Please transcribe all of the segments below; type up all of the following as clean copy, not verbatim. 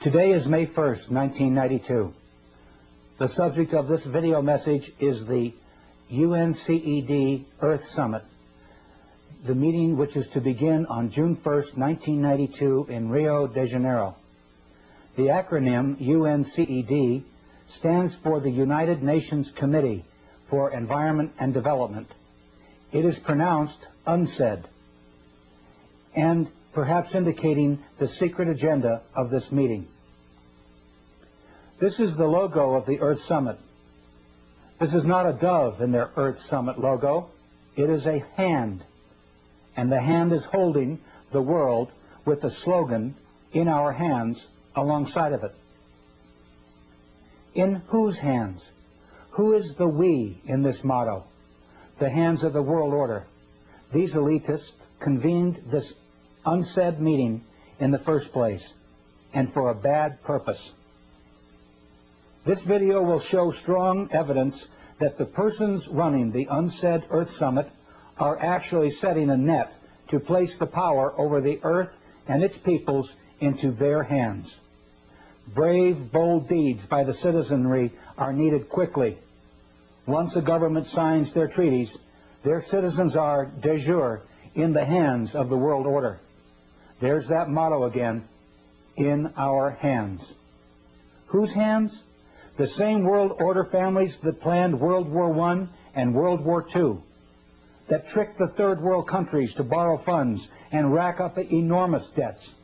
Today is May 1st, 1992. The subject of this video message is the UNCED Earth Summit, the meeting which is to begin on June 1st, 1992 in Rio de Janeiro. The acronym UNCED stands for the United Nations Committee for Environment and Development. It is pronounced UNCED, and perhaps indicating the secret agenda of this meeting. This is the logo of the Earth Summit. This is not a dove in their Earth Summit logo. It is a hand, and the hand is holding the world with the slogan, "In our hands," alongside of it. In whose hands? Who is the we in this motto? The hands of the world order. These elitists convened this UNCED meeting in the first place, and for a bad purpose. This video will show strong evidence that the persons running the UNCED Earth Summit are actually setting a net to place the power over the Earth and its peoples into their hands. Brave, bold deeds by the citizenry are needed quickly. Once a government signs their treaties, their citizens are, de jure, in the hands of the world order. There's that motto again, in our hands. Whose hands? The same world order families that planned World War I and World War II, that tricked the third world countries to borrow funds and rack up enormous debts.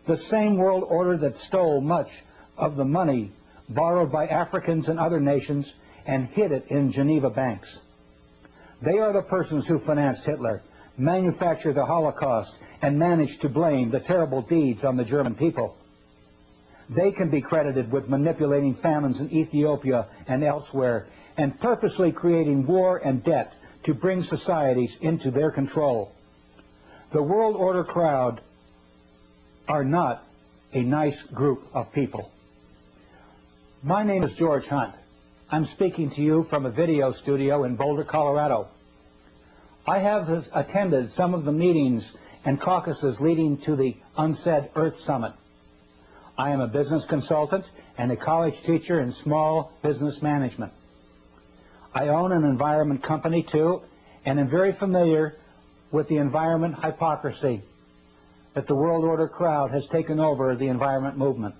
The same world order that stole much of the money borrowed by Africans and other nations and hid it in Geneva banks. They are the persons who financed Hitler, manufactured the Holocaust, and managed to blame the terrible deeds on the German people. They can be credited with manipulating famines in Ethiopia and elsewhere, and purposely creating war and debt to bring societies into their control. The world order crowd are not a nice group of people. My name is George Hunt. I'm speaking to you from a video studio in Boulder, Colorado. I have attended some of the meetings and caucuses leading to the UNCED Earth Summit. I am a business consultant and a college teacher in small business management. I own an environment company too, and am very familiar with the environment hypocrisy that the world order crowd has taken over the environment movement.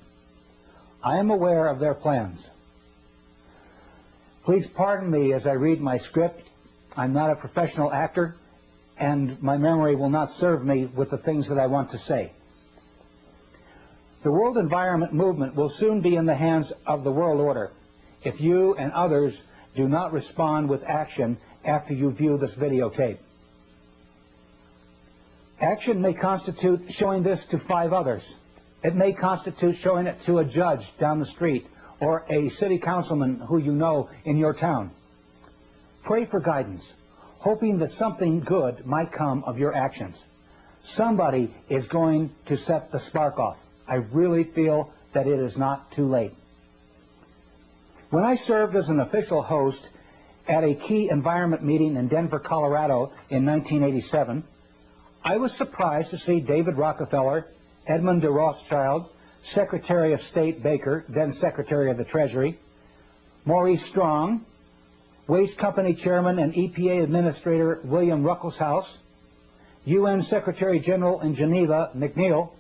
I am aware of their plans. Please pardon me as I read my script. I'm not a professional actor, and my memory will not serve me with the things that I want to say. The world environment movement will soon be in the hands of the world order if you and others do not respond with action after you view this videotape. Action may constitute showing this to 5 others. It may constitute showing it to a judge down the street or a city councilman who you know in your town. Pray for guidance, hoping that something good might come of your actions. Somebody is going to set the spark off. I really feel that it is not too late. When I served as an official host at a key environment meeting in Denver, Colorado in 1987, I was surprised to see David Rockefeller, Edmund de Rothschild, Secretary of State Baker, then Secretary of the Treasury, Maurice Strong, Waste Company Chairman and EPA Administrator William Ruckelshaus, UN Secretary General in Geneva McNeil,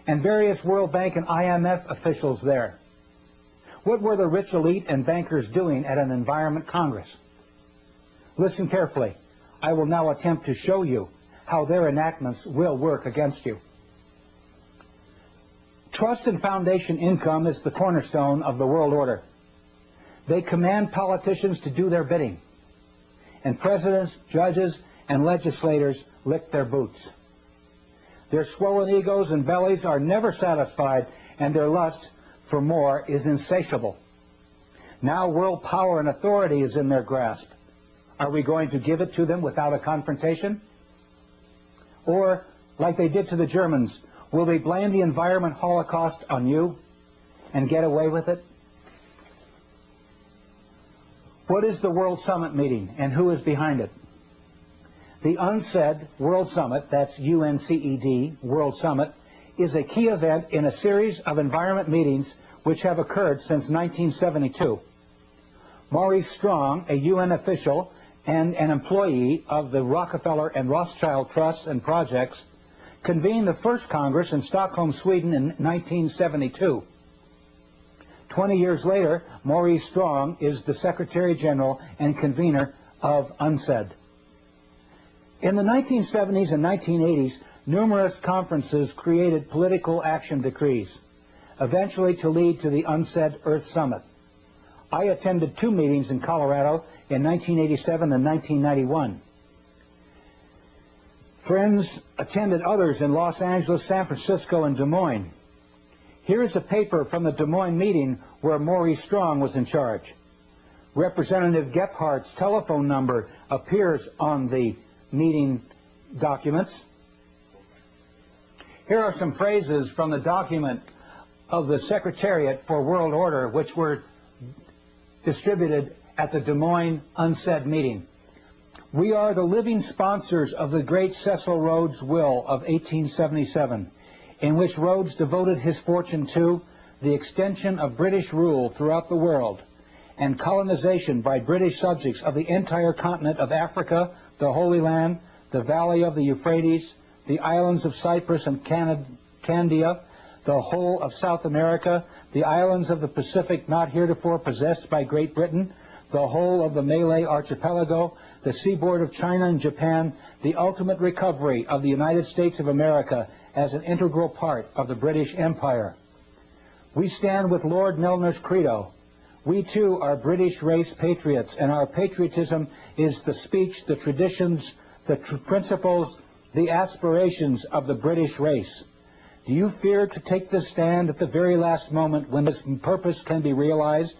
and various World Bank and IMF officials there. What were the rich elite and bankers doing at an environment congress? Listen carefully. I will now attempt to show you how their enactments will work against you. Trust and foundation income is the cornerstone of the world order. They command politicians to do their bidding, and presidents, judges, and legislators lick their boots. Their swollen egos and bellies are never satisfied, and their lust for more is insatiable. Now world power and authority is in their grasp. Are we going to give it to them without a confrontation? Or, like they did to the Germans, will they blame the environment holocaust on you and get away with it? What is the World Summit meeting, and who is behind it? The UNCED World Summit, that's UNCED World Summit, is a key event in a series of environment meetings which have occurred since 1972. Maurice Strong, a UN official and an employee of the Rockefeller and Rothschild Trusts and Projects, convened the first Congress in Stockholm, Sweden in 1972. 20 years later, Maurice Strong is the Secretary General and convener of UNCED. In the 1970s and 1980s, numerous conferences created political action decrees, eventually to lead to the UNCED Earth Summit. I attended 2 meetings in Colorado in 1987 and 1991. Friends attended others in Los Angeles, San Francisco, and Des Moines. Here is a paper from the Des Moines meeting where Maurice Strong was in charge. Representative Gephardt's telephone number appears on the meeting documents. Here are some phrases from the document of the Secretariat for World Order, which were distributed at the Des Moines UNCED meeting. We are the living sponsors of the great Cecil Rhodes' will of 1877, in which Rhodes devoted his fortune to the extension of British rule throughout the world and colonization by British subjects of the entire continent of Africa, the Holy Land, the valley of the Euphrates, the islands of Cyprus and Candia, the whole of South America, the islands of the Pacific not heretofore possessed by Great Britain, the whole of the Malay archipelago, the seaboard of China and Japan, the ultimate recovery of the United States of America as an integral part of the British Empire. We stand with Lord Milner's credo. We too are British race patriots, and our patriotism is the speech, the traditions, the principles, the aspirations of the British race. Do you fear to take this stand at the very last moment when this purpose can be realized?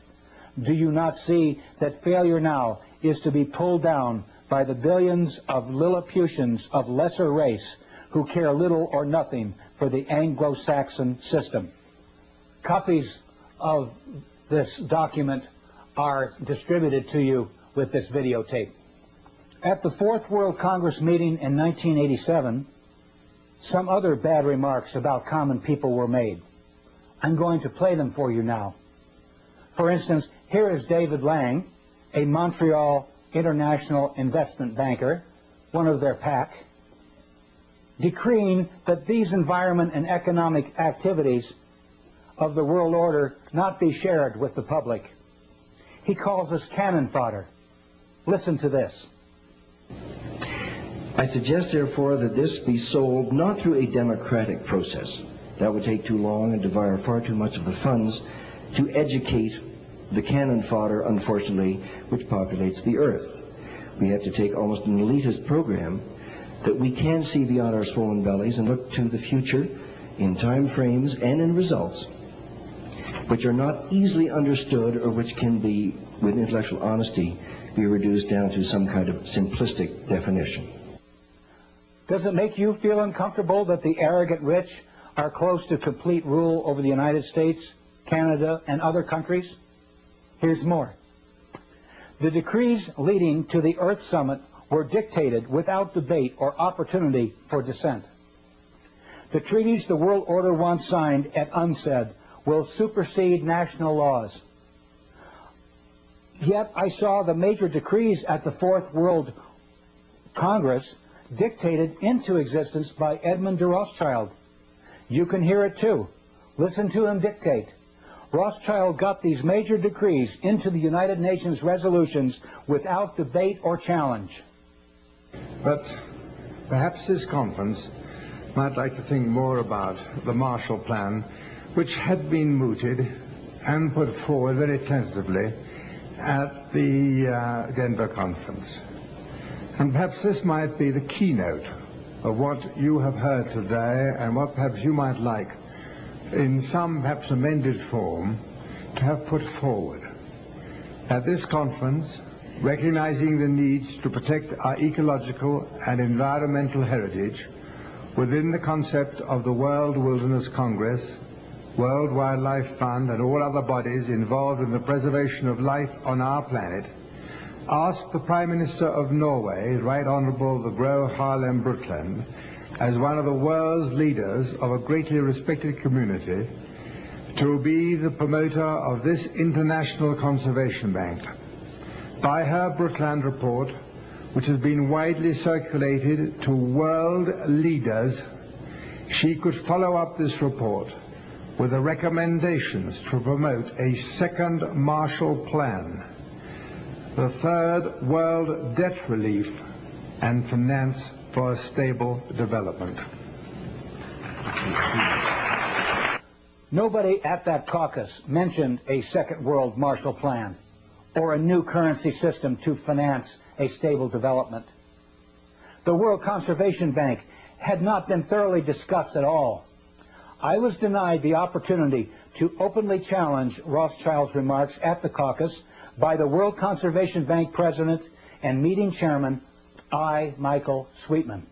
Do you not see that failure now is to be pulled down by the billions of Lilliputians of lesser race who care little or nothing for the Anglo-Saxon system? Copies of this document are distributed to you with this videotape. At the Fourth World Congress meeting in 1987, some other bad remarks about common people were made. I'm going to play them for you now. For instance, here is David Lang, a Montreal international investment banker, one of their pack, decreeing that these environment and economic activities of the world order not be shared with the public. He calls us cannon fodder. Listen to this. I suggest, therefore, that this be solved not through a democratic process. That would take too long and devour far too much of the funds to educate the cannon fodder, unfortunately, which populates the earth. We have to take almost an elitist program that we can see beyond our swollen bellies and look to the future in time frames and in results which are not easily understood or which can be, with intellectual honesty, be reduced down to some kind of simplistic definition. Does it make you feel uncomfortable that the arrogant rich are close to complete rule over the United States, Canada, and other countries? Here's more. The decrees leading to the Earth Summit were dictated without debate or opportunity for dissent. The treaties the world order once signed at UNCED will supersede national laws. Yet I saw the major decrees at the Fourth World Congress dictated into existence by Edmund de Rothschild. You can hear it too. Listen to him dictate. Rothschild got these major decrees into the United Nations resolutions without debate or challenge. But perhaps this conference might like to think more about the Marshall Plan, which had been mooted and put forward very tentatively at the Denver conference. And perhaps this might be the keynote of what you have heard today and what perhaps you might like in some perhaps amended form to have put forward. At this conference, recognizing the needs to protect our ecological and environmental heritage within the concept of the World Wilderness Congress, World Wildlife Fund, and all other bodies involved in the preservation of life on our planet, asked the Prime Minister of Norway, Right Honourable the Gro Harlem Brundtland, as one of the world's leaders of a greatly respected community, to be the promoter of this International Conservation Bank. By her Brookland report, which has been widely circulated to world leaders, she could follow up this report with the recommendations to promote a second Marshall Plan, the third world debt relief, and finance for a stable development. Nobody at that caucus mentioned a second world Marshall Plan or a new currency system to finance a stable development. The World Conservation Bank had not been thoroughly discussed at all. I was denied the opportunity to openly challenge Rothschild's remarks at the caucus by the World Conservation Bank president and meeting chairman, I. Michael Sweetman.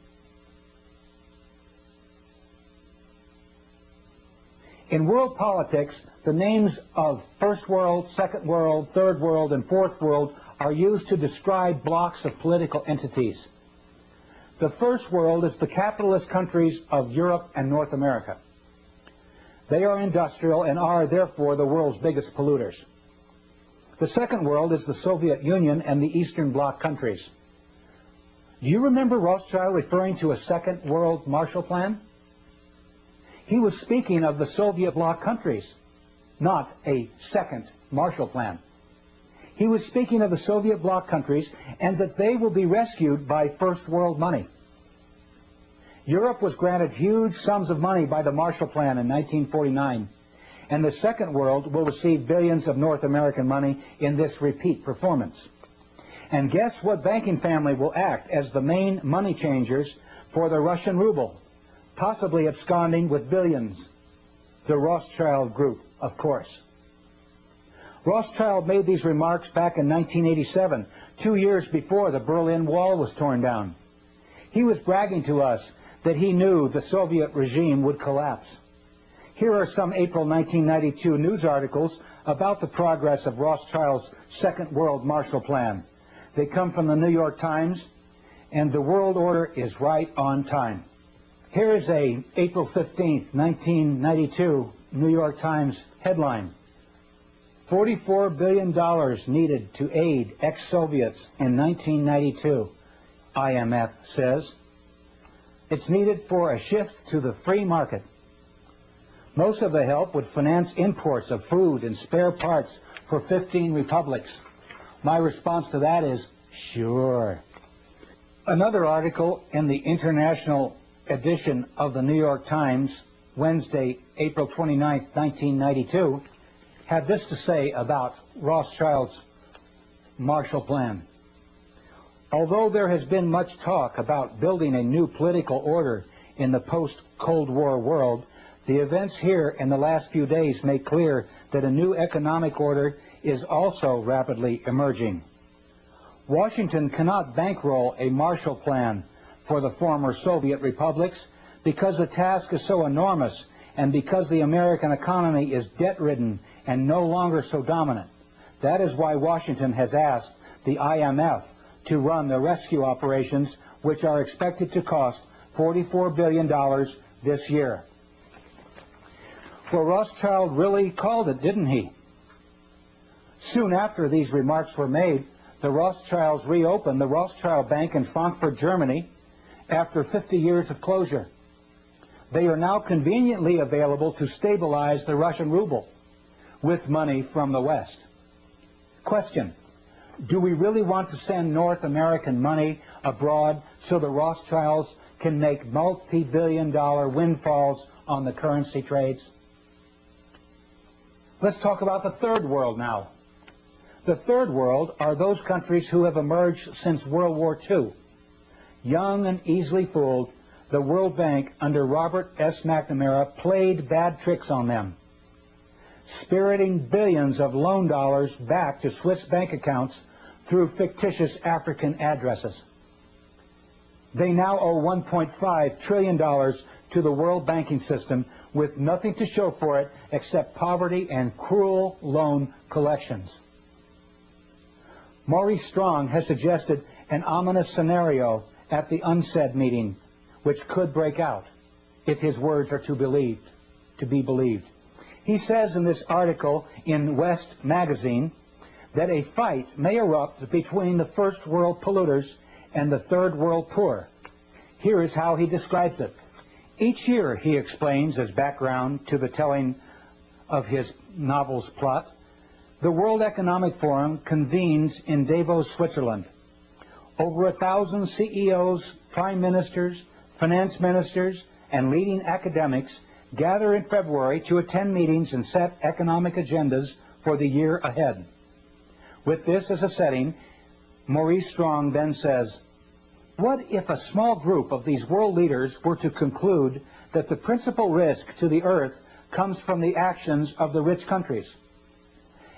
In world politics, the names of First World, Second World, Third World, and Fourth World are used to describe blocks of political entities. The First World is the capitalist countries of Europe and North America. They are industrial and are, therefore, the world's biggest polluters. The Second World is the Soviet Union and the Eastern Bloc countries. Do you remember Rothschild referring to a Second World Marshall Plan? He was speaking of the Soviet bloc countries, not a second Marshall Plan. He was speaking of the Soviet bloc countries and that they will be rescued by First World money. Europe was granted huge sums of money by the Marshall Plan in 1949, and the Second World will receive billions of North American money in this repeat performance. And guess what banking family will act as the main money changers for the Russian ruble, possibly absconding with billions? The Rothschild Group, of course. Rothschild made these remarks back in 1987, 2 years before the Berlin Wall was torn down. He was bragging to us that he knew the Soviet regime would collapse. Here are some April 1992 news articles about the progress of Rothschild's Second World Marshall Plan. They come from the New York Times, and the world order is right on time. Here is a April 15th, 1992 New York Times headline. $44 billion needed to aid ex-Soviets in 1992, IMF says. It's needed for a shift to the free market. Most of the help would finance imports of food and spare parts for 15 republics. My response to that is, sure. Another article in the international edition of the New York Times, Wednesday, April 29th, 1992, had this to say about Rothschild's Marshall Plan. Although there has been much talk about building a new political order in the post-Cold War world, the events here in the last few days make clear that a new economic order is also rapidly emerging. Washington cannot bankroll a Marshall Plan for the former Soviet republics because the task is so enormous and because the American economy is debt-ridden and no longer so dominant. That is why Washington has asked the IMF to run the rescue operations, which are expected to cost $44 billion this year. Well, Rothschild really called it, didn't he? Soon after these remarks were made, the Rothschilds reopened the Rothschild Bank in Frankfurt, Germany, after 50 years of closure. They are now conveniently available to stabilize the Russian ruble with money from the West. Question: do we really want to send North American money abroad so the Rothschilds can make multi-billion-dollar windfalls on the currency trades? Let's talk about the Third World now. The Third World are those countries who have emerged since World War II. Young and easily fooled, the World Bank under Robert S. McNamara played bad tricks on them, spiriting billions of loan dollars back to Swiss bank accounts through fictitious African addresses. They now owe $1.5 trillion to the world banking system with nothing to show for it except poverty and cruel loan collections. Maurice Strong has suggested an ominous scenario at the UNCED meeting, which could break out if his words are to be believed. He says in this article in West magazine that a fight may erupt between the first world polluters and the third world poor. Here is how he describes it. Each year, he explains as background to the telling of his novel's plot, the World Economic Forum convenes in Davos, Switzerland. Over 1,000 CEOs, prime ministers, finance ministers, and leading academics gather in February to attend meetings and set economic agendas for the year ahead. With this as a setting, Maurice Strong then says, what if a small group of these world leaders were to conclude that the principal risk to the earth comes from the actions of the rich countries?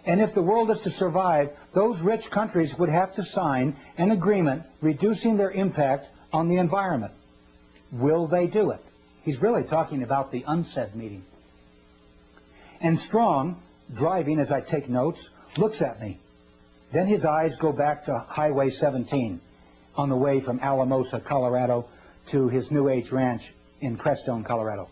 And if the world is to survive, those rich countries would have to sign an agreement reducing their impact on the environment. Will they do it? He's really talking about the UNCED meeting. And Strong, driving as I take notes, looks at me. Then his eyes go back to Highway 17 on the way from Alamosa, Colorado to his New Age ranch in Crestone, Colorado.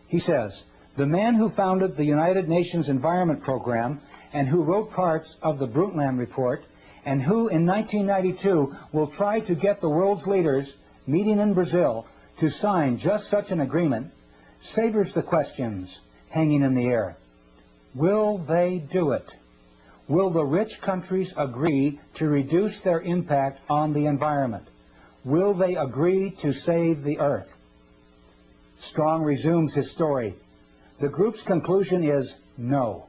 He says, the man who founded the United Nations Environment Program and who wrote parts of the Brundtland Report and who in 1992 will try to get the world's leaders meeting in Brazil to sign just such an agreement savors the questions hanging in the air. Will they do it? Will the rich countries agree to reduce their impact on the environment? Will they agree to save the earth? Strong resumes his story. The group's conclusion is no.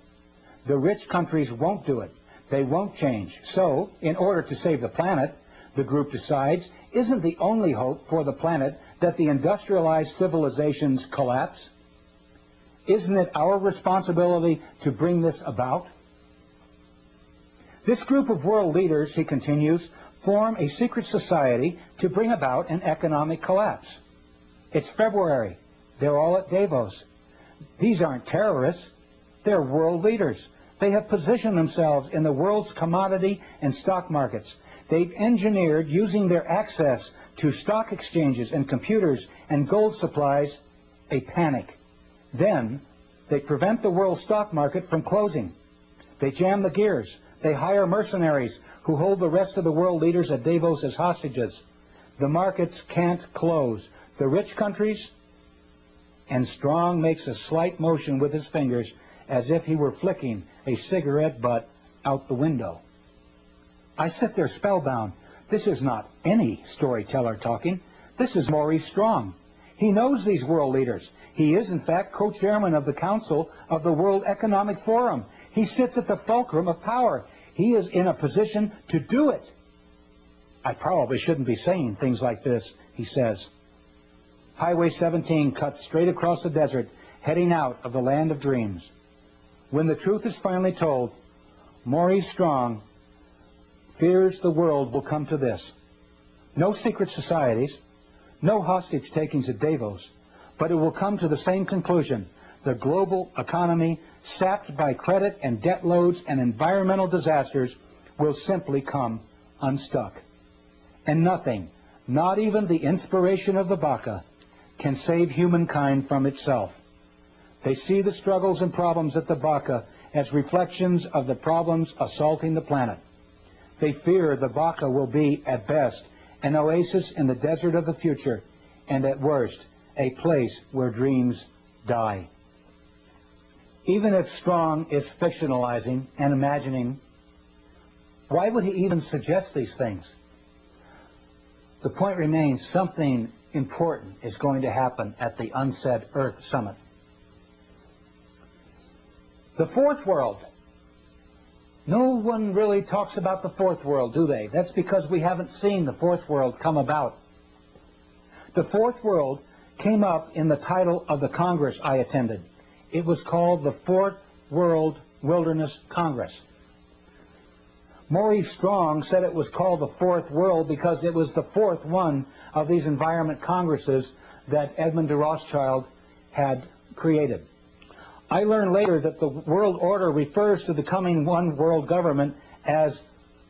The rich countries won't do it. They won't change. So, in order to save the planet, the group decides, isn't the only hope for the planet that the industrialized civilizations collapse? Isn't it our responsibility to bring this about? This group of world leaders, he continues, form a secret society to bring about an economic collapse. It's February. They're all at Davos. These aren't terrorists. They're world leaders. They have positioned themselves in the world's commodity and stock markets. They've engineered, using their access to stock exchanges and computers and gold supplies, a panic. Then they prevent the world stock market from closing. They jam the gears. They hire mercenaries who hold the rest of the world leaders at Davos as hostages. The markets can't close. The rich countries, and Strong makes a slight motion with his fingers as if he were flicking a cigarette butt out the window. I sit there spellbound. This is not any storyteller talking. This is Maurice Strong. He knows these world leaders. He is, in fact, co-chairman of the Council of the World Economic Forum. He sits at the fulcrum of power. He is in a position to do it. I probably shouldn't be saying things like this, he says. Highway 17 cuts straight across the desert, heading out of the land of dreams. When the truth is finally told, Maurice Strong fears the world will come to this. No secret societies, no hostage takings at Davos, but it will come to the same conclusion. The global economy, sapped by credit and debt loads and environmental disasters, will simply come unstuck. And nothing, not even the inspiration of the Baka, can save humankind from itself. They see the struggles and problems at the Baka as reflections of the problems assaulting the planet. They fear the Baka will be, at best, an oasis in the desert of the future, and at worst, a place where dreams die. Even if Strong is fictionalizing and imagining, why would he even suggest these things? The point remains, something important is going to happen at the UNCED Earth Summit. The fourth world. No one really talks about the fourth world, do they? That's because we haven't seen the fourth world come about. The fourth world came up in the title of the Congress I attended. It was called the Fourth World Wilderness Congress. Maurice Strong said it was called the Fourth World because it was the fourth one of these environment congresses that Edmund de Rothschild had created. I learned later that the world order refers to the coming one world government as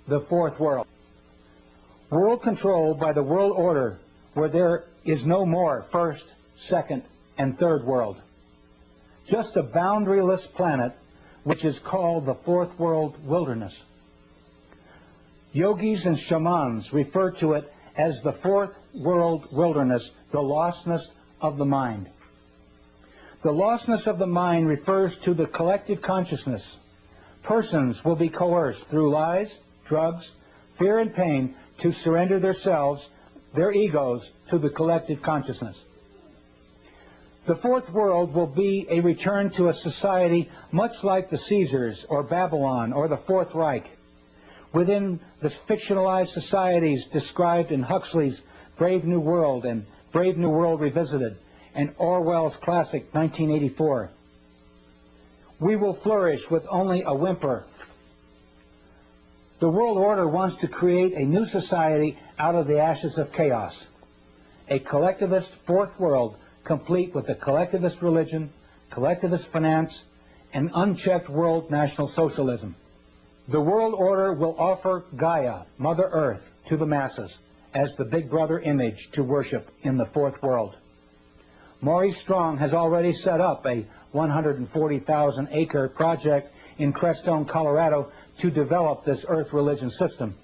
the Fourth World. World control by the world order, where there is no more first, second, and third world. Just a boundaryless planet which is called the fourth world wilderness. Yogis and shamans refer to it as the fourth world wilderness, the lostness of the mind. The lostness of the mind refers to the collective consciousness. Persons will be coerced through lies, drugs, fear, and pain to surrender themselves, their egos, to the collective consciousness. The fourth world will be a return to a society much like the Caesars or Babylon or the Fourth Reich. Within the fictionalized societies described in Huxley's Brave New World and Brave New World Revisited and Orwell's classic 1984. We will flourish with only a whimper. The world order wants to create a new society out of the ashes of chaos. A collectivist fourth world complete with a collectivist religion, collectivist finance, and unchecked world national socialism. The world order will offer Gaia, Mother Earth, to the masses as the Big Brother image to worship in the fourth world. Maurice Strong has already set up a 140,000-acre project in Crestone, Colorado, to develop this Earth religion system.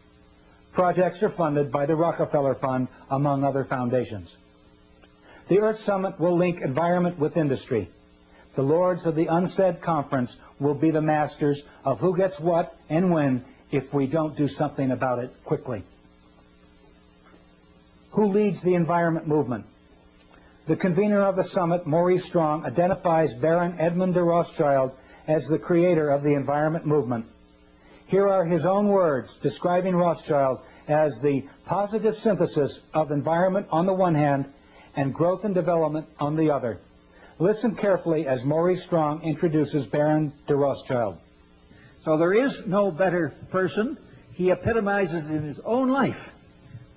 Projects are funded by the Rockefeller Fund, among other foundations. The Earth Summit will link environment with industry. The lords of the UNCED conference will be the masters of who gets what and when if we don't do something about it quickly. Who leads the environment movement? The convener of the summit, Maurice Strong, identifies Baron Edmund de Rothschild as the creator of the environment movement. Here are his own words describing Rothschild as the positive synthesis of environment on the one hand and growth and development on the other. Listen carefully as Maurice Strong introduces Baron de Rothschild. So there is no better person. He epitomizes in his own life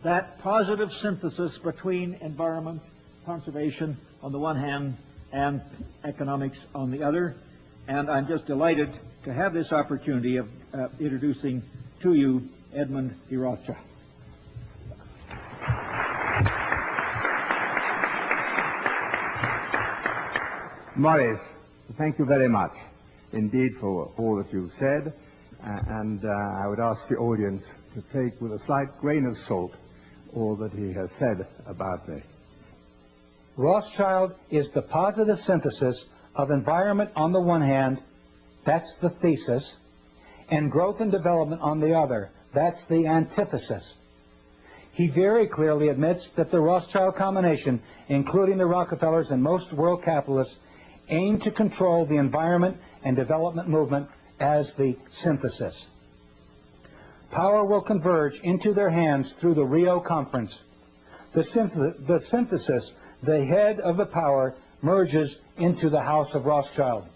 that positive synthesis between environment, conservation on the one hand, and economics on the other. And I'm just delighted to have this opportunity of introducing to you Edmund de Rothschild. Maurice, thank you very much indeed for all that you've said, and I would ask the audience to take with a slight grain of salt all that he has said about me. Rothschild is the positive synthesis of environment on the one hand, that's the thesis, and growth and development on the other, that's the antithesis. He very clearly admits that the Rothschild combination, including the Rockefellers and most world capitalists, aim to control the environment and development movement as the synthesis. Power will converge into their hands through the Rio Conference. The synthesis, the head of the power, merges into the House of Rothschild.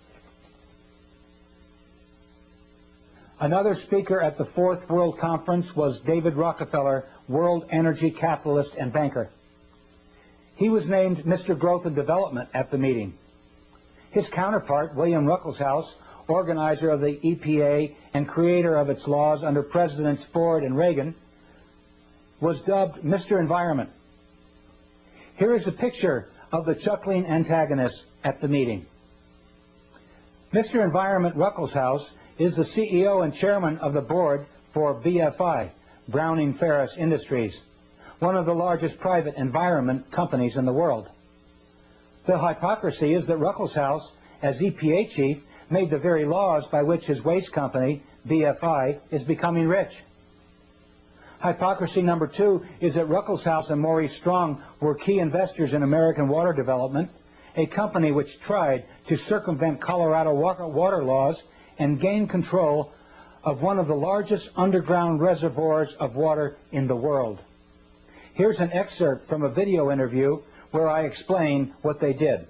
Another speaker at the Fourth World Conference was David Rockefeller, world energy capitalist and banker. He was named Mr. Growth and Development at the meeting. His counterpart, William Ruckelshaus, organizer of the EPA and creator of its laws under Presidents Ford and Reagan, was dubbed Mr. Environment. Here is a picture of the chuckling antagonists at the meeting. Mr. Environment Ruckelshaus is the CEO and chairman of the board for BFI, Browning Ferris Industries, one of the largest private environment companies in the world. The hypocrisy is that Ruckelshaus, as EPA chief, made the very laws by which his waste company, BFI, is becoming rich. Hypocrisy number two is that Ruckelshaus and Maurice Strong were key investors in American Water Development, a company which tried to circumvent Colorado water laws and gain control of one of the largest underground reservoirs of water in the world. Here's an excerpt from a video interview where I explain what they did.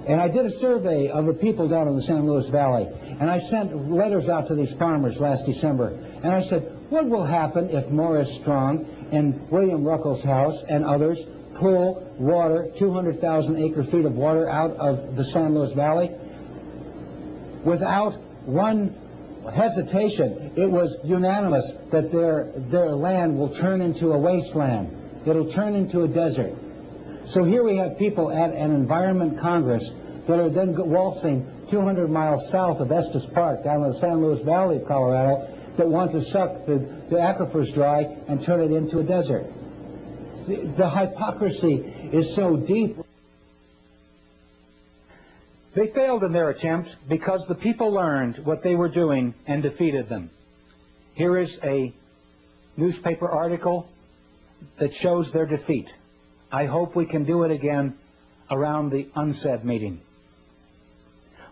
And I did a survey of the people down in the San Luis Valley, and I sent letters out to these farmers last December, and I said, what will happen if Maurice Strong and William Ruckelshaus and others pull water, 200,000 acre-feet of water out of the San Luis Valley? Without one hesitation, it was unanimous that their land will turn into a wasteland. It'll turn into a desert. So here we have people at an Environment Congress that are then waltzing 200 miles south of Estes Park down in the San Luis Valley of Colorado that want to suck the aquifers dry and turn it into a desert. The hypocrisy is so deep. They failed in their attempt because the people learned what they were doing and defeated them. Here is a newspaper article that shows their defeat. I hope we can do it again around the UNCED meeting.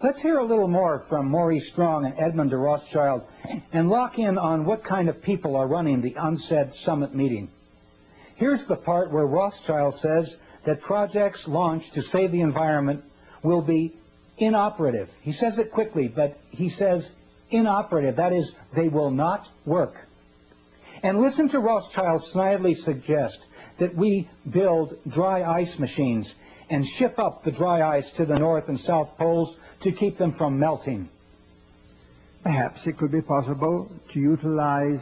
Let's hear a little more from Maurice Strong and Edmund de Rothschild and lock in on what kind of people are running the UNCED summit meeting. Here's the part where Rothschild says that projects launched to save the environment will be inoperative. He says it quickly, but he says inoperative. That is, they will not work. And listen to Rothschild snidely suggest that we build dry ice machines and ship up the dry ice to the North and South Poles to keep them from melting. Perhaps it could be possible to utilize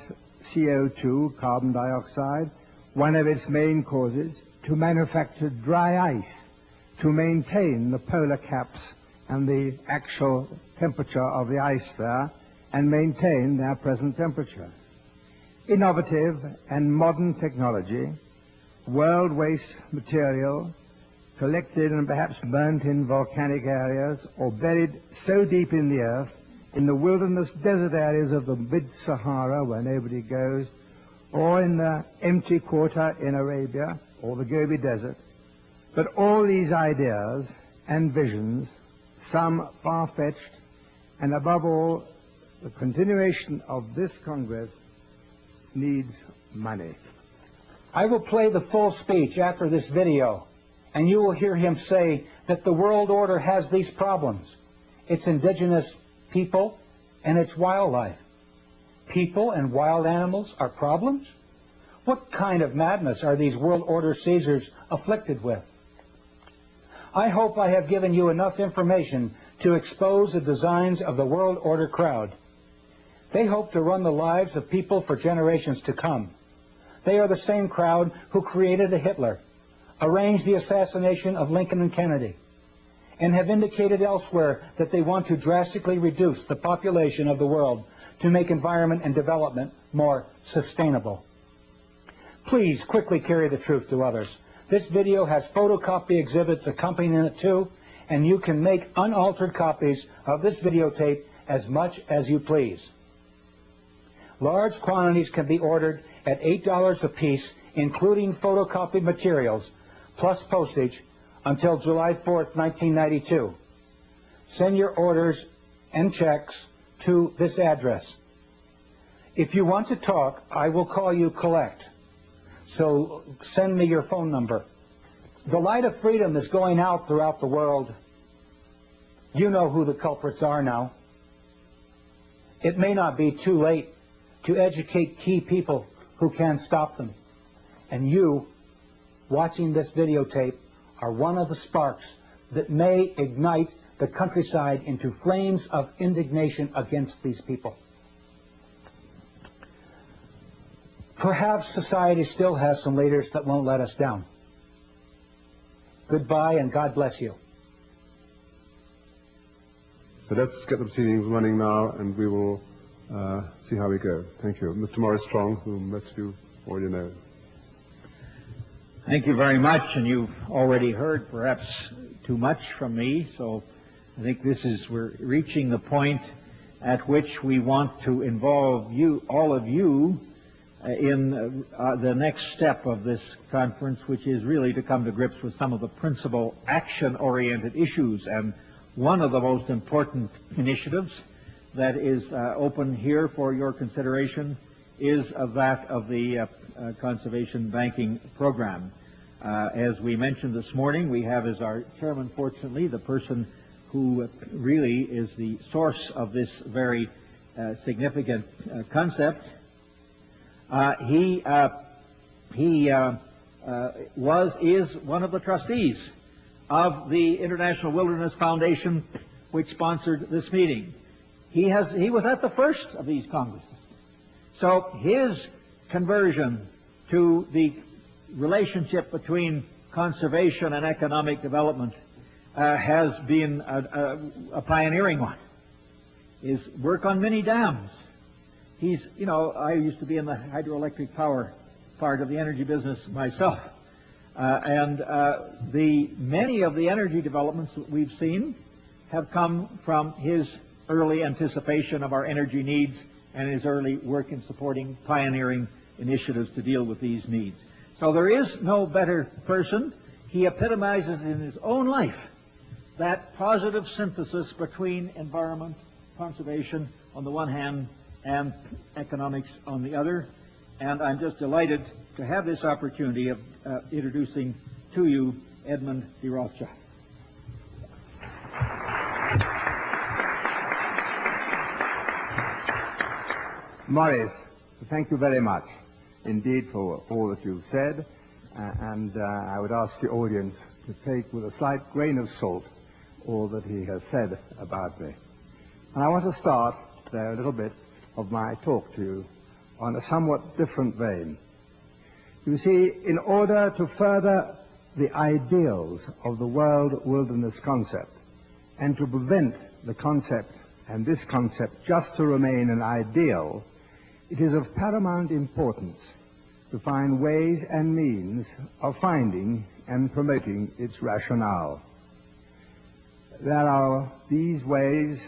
CO2, carbon dioxide, one of its main causes, to manufacture dry ice, to maintain the polar caps and the actual temperature of the ice there, and maintain their present temperature. Innovative and modern technology, world waste material, collected and perhaps burnt in volcanic areas or buried so deep in the earth, in the wilderness desert areas of the mid-Sahara where nobody goes, or in the empty quarter in Arabia or the Gobi Desert. But all these ideas and visions, some far-fetched, and above all, the continuation of this Congress needs money. I will play the full speech after this video, and you will hear him say that the world order has these problems. Its indigenous people and its wildlife. People and wild animals are problems? What kind of madness are these world order Caesars afflicted with? I hope I have given you enough information to expose the designs of the world order crowd. They hope to run the lives of people for generations to come. They are the same crowd who created a Hitler, arranged the assassination of Lincoln and Kennedy, and have indicated elsewhere that they want to drastically reduce the population of the world to make environment and development more sustainable. Please quickly carry the truth to others. This video has photocopy exhibits accompanying it too, and you can make unaltered copies of this videotape as much as you please. Large quantities can be ordered at $8 a piece, including photocopied materials, plus postage, until July 4th, 1992. Send your orders and checks to this address. If you want to talk, I will call you collect. So send me your phone number. The light of freedom is going out throughout the world. You know who the culprits are now. It may not be too late to educate key people who can stop them. And you, watching this videotape, are one of the sparks that may ignite the countryside into flames of indignation against these people. Perhaps society still has some leaders that won't let us down. Goodbye and God bless you. So let's get the proceedings running now, and we will see how we go. Thank you. Mr. Maurice Strong, whom most of you already know. Thank you very much, and you've already heard perhaps too much from me, so I think we're reaching the point at which we want to involve you, all of you, in the next step of this conference, which is really to come to grips with some of the principal action-oriented issues. And one of the most important initiatives that is open here for your consideration is that of the conservation banking program. As we mentioned this morning, we have as our chairman, fortunately, the person who really is the source of this very significant concept. He is one of the trustees of the International Wilderness Foundation, which sponsored this meeting. He was at the first of these congresses. So his conversion to the relationship between conservation and economic development has been a pioneering one, is work on mini dams. I used to be in the hydroelectric power part of the energy business myself. Many of the energy developments that we've seen have come from his early anticipation of our energy needs and his early work in supporting pioneering initiatives to deal with these needs. So there is no better person. He epitomizes in his own life that positive synthesis between environment, conservation on the one hand, and economics on the other. And I'm just delighted to have this opportunity of introducing to you Edmund de Rothschild. Morris, thank you very much indeed for all that you've said, and I would ask the audience to take with a slight grain of salt all that he has said about me. And I want to start there a little bit of my talk to you on a somewhat different vein. You see, in order to further the ideals of the world wilderness concept and to prevent the concept and this concept just to remain an ideal, it is of paramount importance to find ways and means of finding and promoting its rationale. There are these ways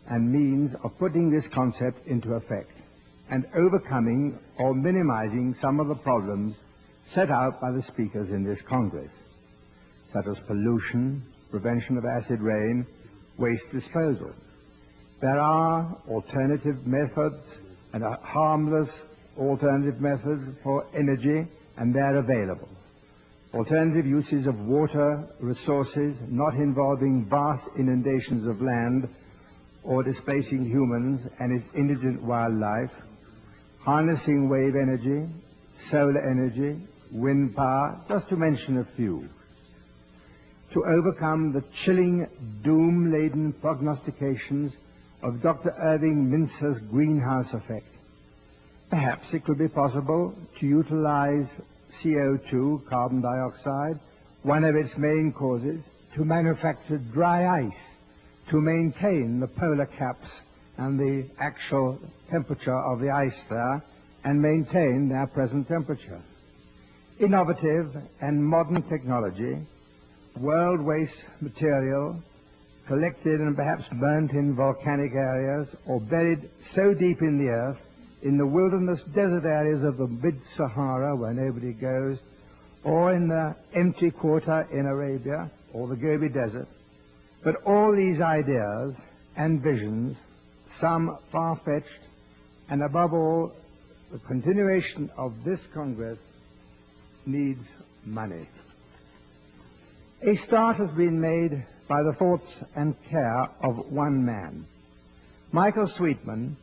and means of putting this concept into effect and overcoming or minimizing some of the problems set out by the speakers in this Congress, such as pollution, prevention of acid rain, waste disposal. There are alternative methods and harmless alternative methods for energy, and they're available. Alternative uses of water resources not involving vast inundations of land or displacing humans and its indigent wildlife, harnessing wave energy, solar energy, wind power, just to mention a few. To overcome the chilling, doom-laden prognostications of Dr. Irving Mintzer's greenhouse effect, perhaps it could be possible to utilize CO2, carbon dioxide, one of its main causes, to manufacture dry ice, to maintain the polar caps and the actual temperature of the ice there, and maintain their present temperature. Innovative and modern technology, world waste material, collected and perhaps burnt in volcanic areas or buried so deep in the earth, in the wilderness desert areas of the mid-Sahara where nobody goes, or in the empty quarter in Arabia or the Gobi Desert. But all these ideas and visions, some far-fetched, and above all, the continuation of this Congress needs money. A start has been made by the thoughts and care of one man. Michael Sweetman.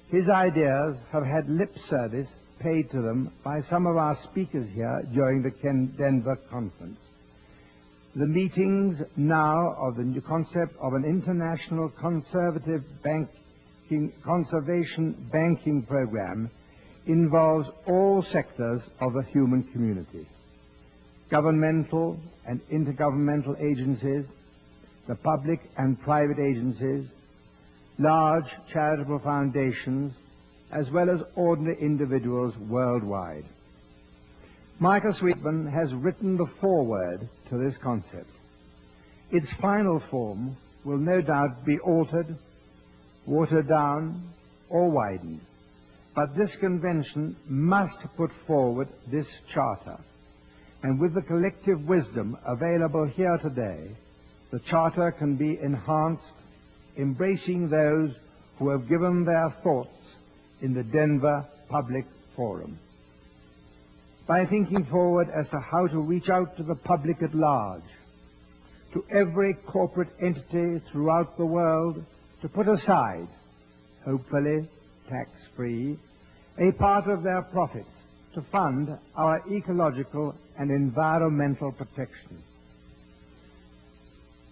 His ideas have had lip service paid to them by some of our speakers here during the Denver conference. The meetings now of the new concept of an international conservation banking program involves all sectors of the human community. Governmental and intergovernmental agencies, the public and private agencies, large charitable foundations, as well as ordinary individuals worldwide. Michael Sweetman has written the foreword to this concept. Its final form will no doubt be altered, watered down, or widened. But this convention must put forward this charter. And with the collective wisdom available here today, the charter can be enhanced, embracing those who have given their thoughts in the Denver Public Forum. By thinking forward as to how to reach out to the public at large, to every corporate entity throughout the world, to put aside, hopefully tax-free, a part of their profits to fund our ecological and environmental protection.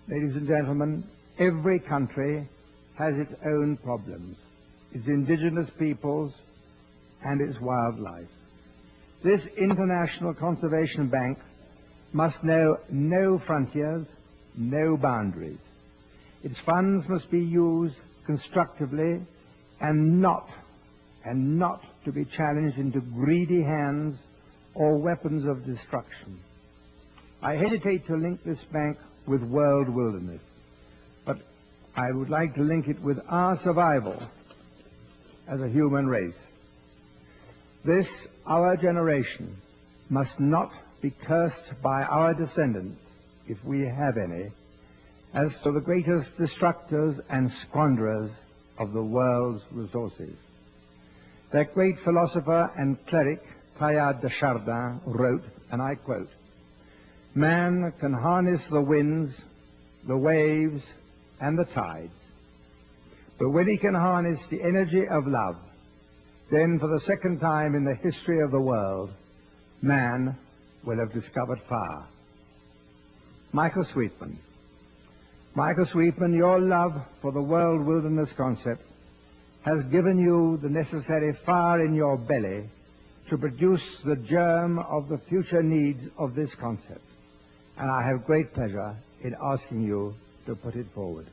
Ladies and gentlemen, every country has its own problems, its indigenous peoples and its wildlife. This International Conservation Bank must know no frontiers, no boundaries. Its funds must be used constructively and not to be challenged into greedy hands or weapons of destruction. I hesitate to link this bank with world wilderness, but I would like to link it with our survival as a human race. This, our generation, must not be cursed by our descendants, if we have any, as to the greatest destructors and squanderers of the world's resources. That great philosopher and cleric, Teilhard de Chardin, wrote, and I quote, "Man can harness the winds, the waves, and the tides. But when he can harness the energy of love, then for the second time in the history of the world, man will have discovered fire." Michael Sweetman. Michael Sweetman, your love for the world wilderness concept has given you the necessary fire in your belly to produce the germ of the future needs of this concept. And I have great pleasure in asking you to put it forward.